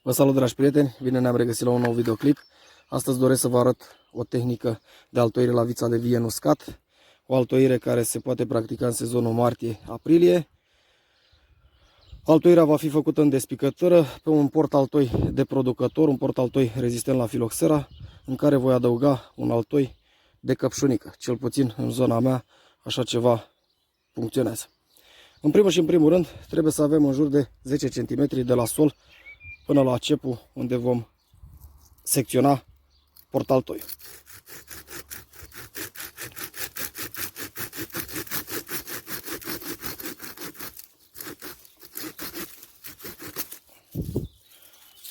Vă salut, dragi prieteni! Bine ne-am regăsit la un nou videoclip. Astăzi doresc să vă arăt o tehnică de altoire la vița de vie în uscat. O altoire care se poate practica în sezonul martie-aprilie. Altoirea va fi făcută în despicătură pe un portaltoi de producător, un portaltoi rezistent la filoxera, în care voi adăuga un altoi de căpșunică. Cel puțin în zona mea așa ceva funcționează. În primul și în primul rând trebuie să avem în jur de 10 cm de la sol până la cepul unde vom secționa portaltoiul.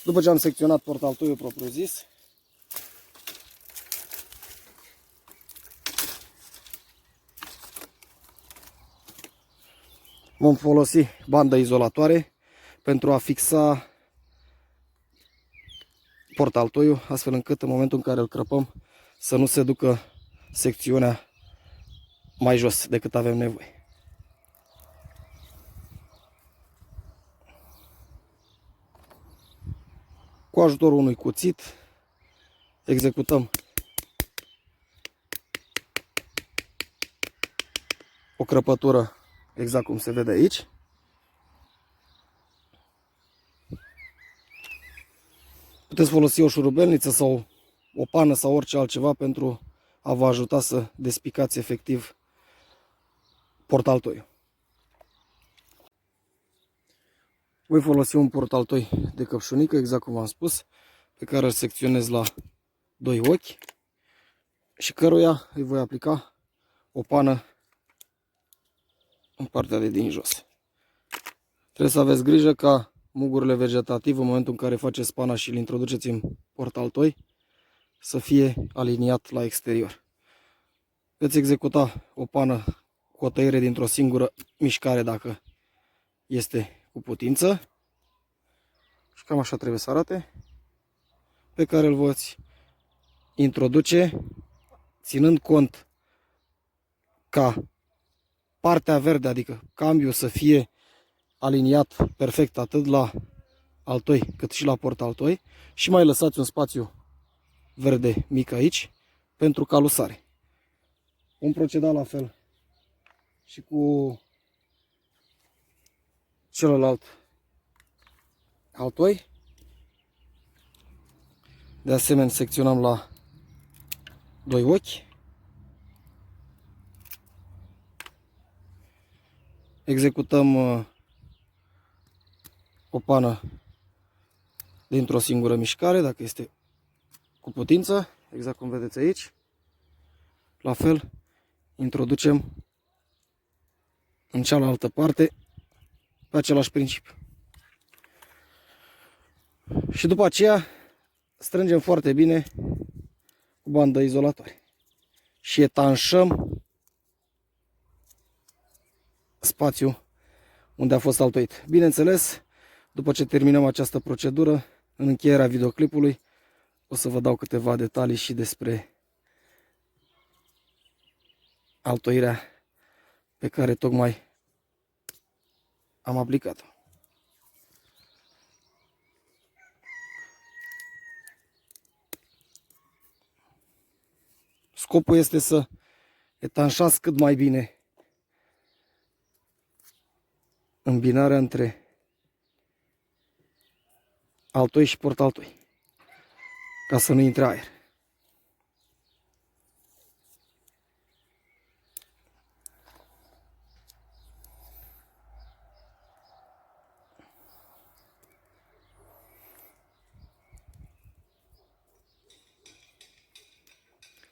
După ce am secționat portaltoiul propriu zis, vom folosi bandă izolatoare pentru a fixa portaltoiul, astfel încât în momentul în care îl crăpăm să nu se ducă secțiunea mai jos decât avem nevoie. Cu ajutorul unui cuțit executăm o crăpătură exact cum se vede aici. Puteți folosi o șurubelniță sau o pană sau orice altceva pentru a vă ajuta să despicați efectiv portaltoiul. Voi folosi un portaltoi de căpșunică, exact cum am spus, pe care îl secționez la 2 ochi și căruia îi voi aplica o pană în partea de din jos. Trebuie să aveți grijă ca mugurile vegetative, în momentul în care faceți pana și îl introduceți în portaltoi, să fie aliniat la exterior. Veți executa o pană cu o tăiere dintr-o singură mișcare dacă este cu putință. Și cam așa trebuie să arate. Pe care îl voți introduce ținând cont ca partea verde, adică cambiul, să fie aliniat perfect atât la altoi cât și la portaltoi și mai lăsați un spațiu verde mic aici pentru calusare. Vom proceda la fel și cu celălalt altoi. De asemenea secționăm la 2 ochi. Executăm o pană dintr-o singură mișcare, dacă este cu putință, exact cum vedeți aici. La fel, introducem în cealaltă parte pe același principiu. Și după aceea strângem foarte bine cu bandă izolatoare și etanșăm spațiul unde a fost altoit. Bineînțeles, după ce terminăm această procedură, în încheierea videoclipului o să vă dau câteva detalii și despre altoirea pe care tocmai am aplicat-o. Scopul este să etanșați cât mai bine îmbinarea între altoi și portaltoi, ca să nu intre aer.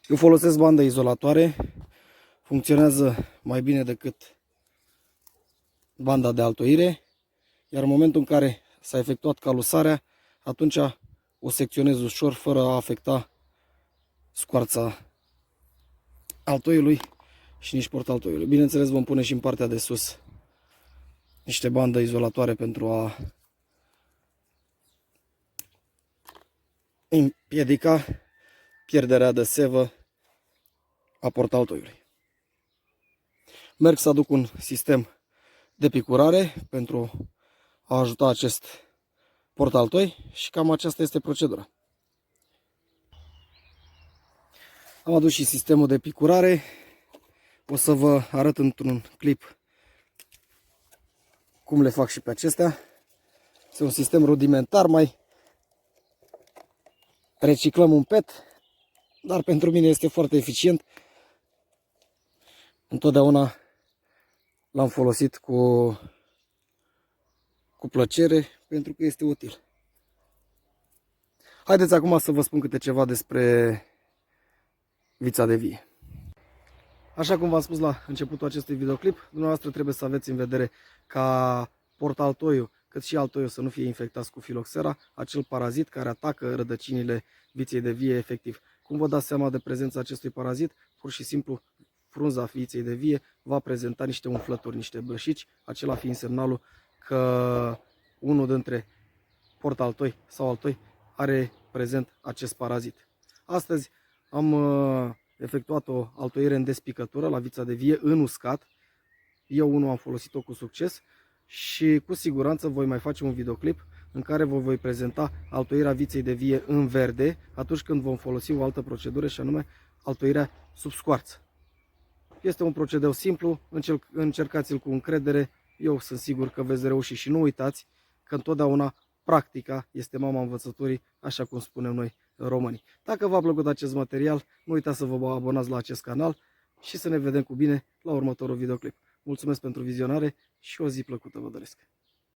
Eu folosesc bandă izolatoare, funcționează mai bine decât banda de altoire, iar în momentul în care s-a efectuat calusarea, atunci o secționez ușor fără a afecta scoarța altoiului și nici portaltoiului. Bineînțeles, vom pune și în partea de sus niște bandă izolatoare pentru a împiedica pierderea de sevă a portaltoiului. Merg să aduc un sistem de picurare pentru a ajuta acest portaltoi și cam aceasta este procedura. Am adus și sistemul de picurare. O să vă arăt într-un clip cum le fac și pe acestea. Este un sistem rudimentar, mai reciclăm un PET, dar pentru mine este foarte eficient. Întotdeauna l-am folosit cu plăcere pentru că este util. Haideți acum să vă spun câte ceva despre vița de vie. Așa cum v-am spus la începutul acestui videoclip, dumneavoastră trebuie să aveți în vedere ca portaltoiul cât și altoiul să nu fie infectați cu filoxera, acel parazit care atacă rădăcinile viței de vie efectiv. Cum vă dați seama de prezența acestui parazit? Pur și simplu frunza viței de vie va prezenta niște umflături, niște blășici, acela fiind semnalul că unul dintre portaltoi sau altoi are prezent acest parazit. Astăzi am efectuat o altoire în despicătură la vița de vie în uscat. Eu unul am folosit-o cu succes și cu siguranță voi mai face un videoclip în care vă voi prezenta altoirea viței de vie în verde atunci când vom folosi o altă procedură și anume altoirea sub scoarță. Este un procedeu simplu, încercați-l cu încredere, eu sunt sigur că veți reuși și nu uitați că întotdeauna practica este mama învățăturii, așa cum spunem noi românii. Dacă v-a plăcut acest material, nu uitați să vă abonați la acest canal și să ne vedem cu bine la următorul videoclip. Mulțumesc pentru vizionare și o zi plăcută vă doresc!